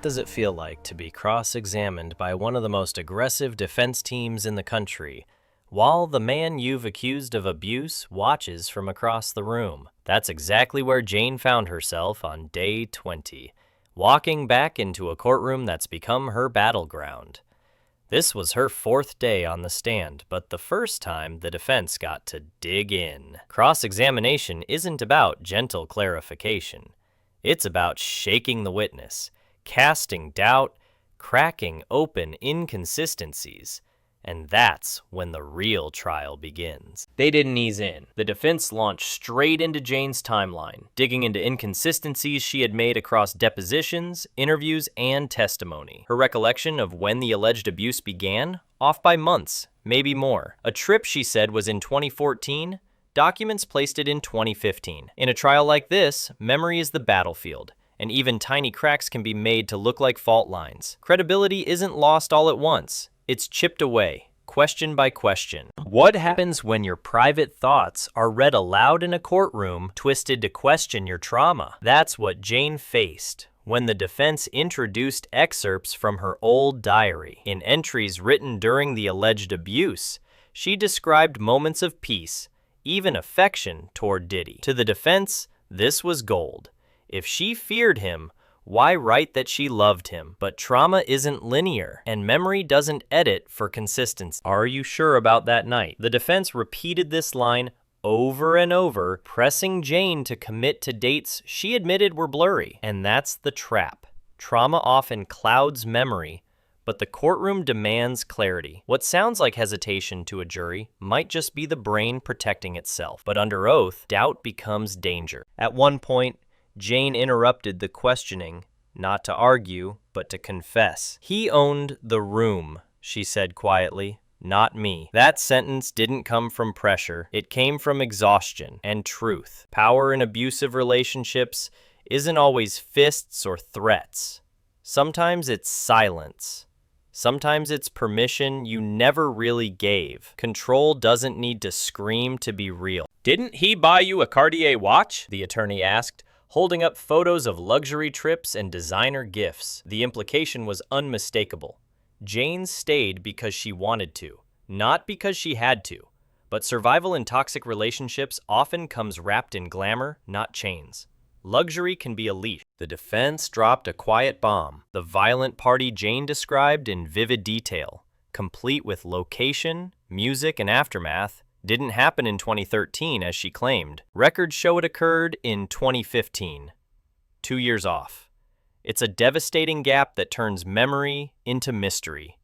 Does it feel like to be cross-examined by one of the most aggressive defense teams in the country, while the man you've accused of abuse watches from across the room? That's exactly where Jane found herself on day 20, walking back into a courtroom that's become her battleground. This was her fourth day on the stand, but the first time the defense got to dig in. Cross-examination isn't about gentle clarification. It's about shaking the witness, casting doubt, cracking open inconsistencies, and that's when the real trial begins. They didn't ease in. The defense launched straight into Jane's timeline, digging into inconsistencies she had made across depositions, interviews, and testimony. Her recollection of when the alleged abuse began? Off by months, maybe more. A trip she said was in 2014, documents placed it in 2015. In a trial like this, memory is the battlefield, and even tiny cracks can be made to look like fault lines. Credibility isn't lost all at once. It's chipped away, question by question. What happens when your private thoughts are read aloud in a courtroom, twisted to question your trauma? That's what Jane faced when the defense introduced excerpts from her old diary. In entries written during the alleged abuse, she described moments of peace, even affection toward Diddy. To the defense, this was gold. If she feared him, why write that she loved him? But trauma isn't linear, and memory doesn't edit for consistency. Are you sure about that night? The defense repeated this line over and over, pressing Jane to commit to dates she admitted were blurry. And that's the trap. Trauma often clouds memory, but the courtroom demands clarity. What sounds like hesitation to a jury might just be the brain protecting itself. But under oath, doubt becomes danger. At one point, Jane interrupted the questioning, not to argue, but to confess. "He owned the room," she said quietly, "not me." That sentence didn't come from pressure. It came from exhaustion and truth. Power in abusive relationships isn't always fists or threats. Sometimes it's silence. Sometimes it's permission you never really gave. Control doesn't need to scream to be real. "Didn't he buy you a Cartier watch?" the attorney asked, holding up photos of luxury trips and designer gifts. The implication was unmistakable. Jane stayed because she wanted to, not because she had to. But survival in toxic relationships often comes wrapped in glamour, not chains. Luxury can be a leash. The defense dropped a quiet bomb. The violent party Jane described in vivid detail, complete with location, music, and aftermath, didn't happen in 2013 as she claimed. Records show it occurred in 2015, 2 years off. It's a devastating gap that turns memory into mystery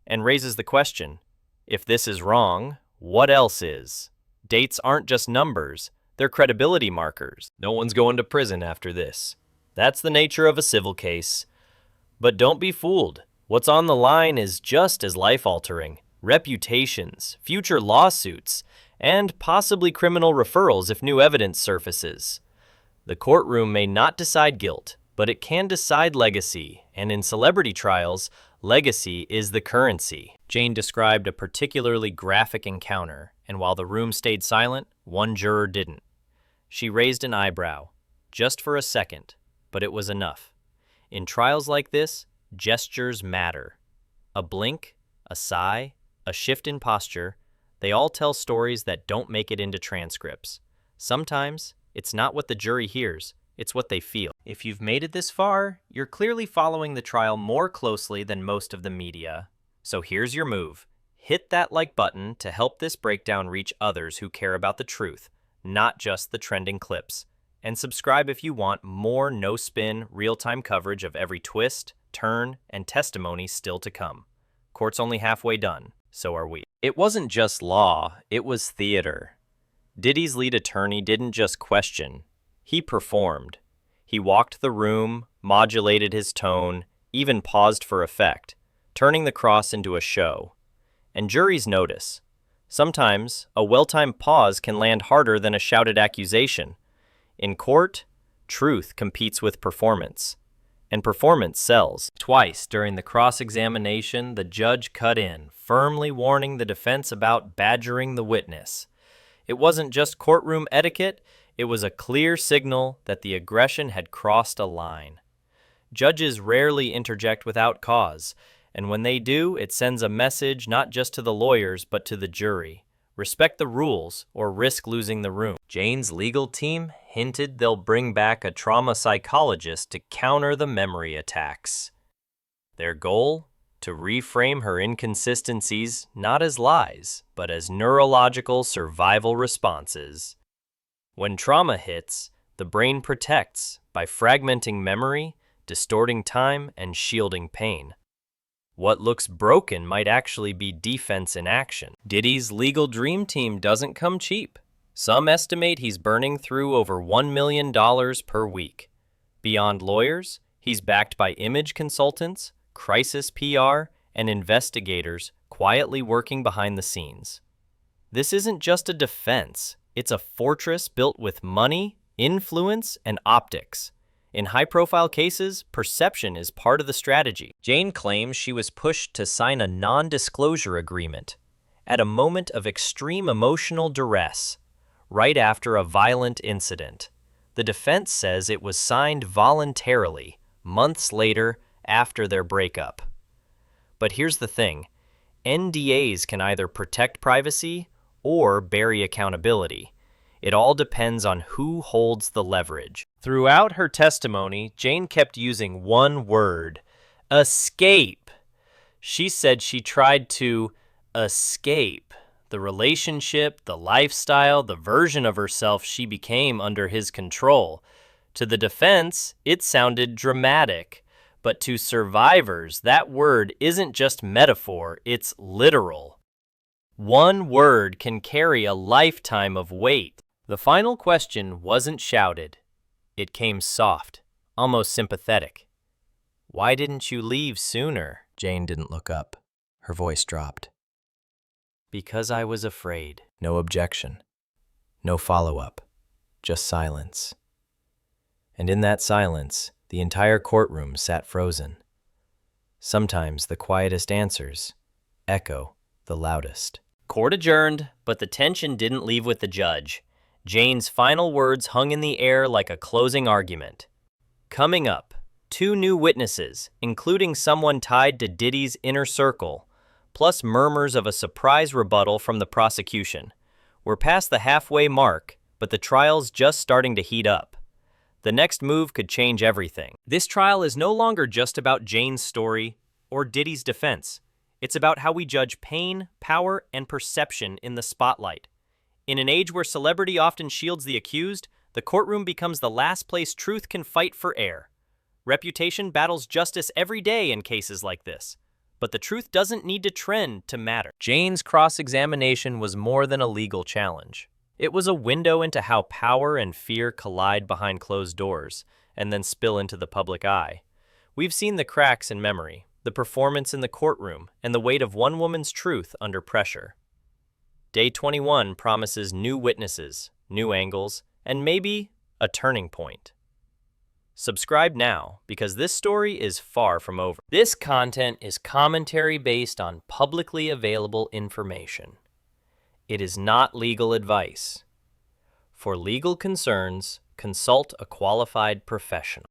and raises the question, if this is wrong, what else is? Dates aren't just numbers, they're credibility markers. No one's going to prison after this. That's the nature of a civil case. But don't be fooled. What's on the line is just as life-altering. Reputations, future lawsuits, and possibly criminal referrals if new evidence surfaces. The courtroom may not decide guilt, but it can decide legacy, and in celebrity trials, legacy is the currency. Jane described a particularly graphic encounter, and while the room stayed silent, one juror didn't. She raised an eyebrow, just for a second, but it was enough. In trials like this, gestures matter. A blink, a sigh, a shift in posture, they all tell stories that don't make it into transcripts. Sometimes, it's not what the jury hears, it's what they feel. If you've made it this far, you're clearly following the trial more closely than most of the media. So here's your move. Hit that like button to help this breakdown reach others who care about the truth, not just the trending clips. And subscribe if you want more no-spin, real-time coverage of every twist, turn, and testimony still to come. Court's only halfway done. So are we. It wasn't just law, it was theater. Diddy's lead attorney didn't just question, he performed. He walked the room, modulated his tone, even paused for effect, turning the cross into a show. And juries notice. Sometimes, a well-timed pause can land harder than a shouted accusation. In court, truth competes with performance. And performance sells. Twice during the cross-examination, the judge cut in, firmly warning the defense about badgering the witness. It wasn't just courtroom etiquette, it was a clear signal that the aggression had crossed a line. Judges rarely interject without cause, and when they do, it sends a message not just to the lawyers but to the jury. Respect the rules or risk losing the room. Jane's legal team hinted they'll bring back a trauma psychologist to counter the memory attacks. Their goal? To reframe her inconsistencies not as lies, but as neurological survival responses. When trauma hits, the brain protects by fragmenting memory, distorting time, and shielding pain. What looks broken might actually be defense in action. Diddy's legal dream team doesn't come cheap. Some estimate he's burning through over $1 million per week. Beyond lawyers, he's backed by image consultants, crisis PR, and investigators quietly working behind the scenes. This isn't just a defense, it's a fortress built with money, influence, and optics. In high-profile cases, perception is part of the strategy. Jane claims she was pushed to sign a non-disclosure agreement at a moment of extreme emotional duress, right after a violent incident. The defense says it was signed voluntarily, months later, after their breakup. But here's the thing, NDAs can either protect privacy or bury accountability. It all depends on who holds the leverage. Throughout her testimony, Jane kept using one word, escape. She said she tried to escape the relationship, the lifestyle, the version of herself she became under his control. To the defense, it sounded dramatic. But to survivors, that word isn't just metaphor, it's literal. One word can carry a lifetime of weight. The final question wasn't shouted. It came soft, almost sympathetic. Why didn't you leave sooner? Jane didn't look up. Her voice dropped. Because I was afraid. No objection. No follow-up. Just silence. And in that silence, the entire courtroom sat frozen. Sometimes the quietest answers echo the loudest. Court adjourned, but the tension didn't leave with the judge. Jane's final words hung in the air like a closing argument. Coming up, 2 new witnesses, including someone tied to Diddy's inner circle, plus murmurs of a surprise rebuttal from the prosecution. We're past the halfway mark, but the trial's just starting to heat up. The next move could change everything. This trial is no longer just about Jane's story or Diddy's defense. It's about how we judge pain, power, and perception in the spotlight. In an age where celebrity often shields the accused, the courtroom becomes the last place truth can fight for air. Reputation battles justice every day in cases like this. But the truth doesn't need to trend to matter. Jane's cross-examination was more than a legal challenge. It was a window into how power and fear collide behind closed doors and then spill into the public eye. We've seen the cracks in memory, the performance in the courtroom, and the weight of one woman's truth under pressure. Day 21 promises new witnesses, new angles, and maybe a turning point. Subscribe now, because this story is far from over. This content is commentary based on publicly available information. It is not legal advice. For legal concerns, consult a qualified professional.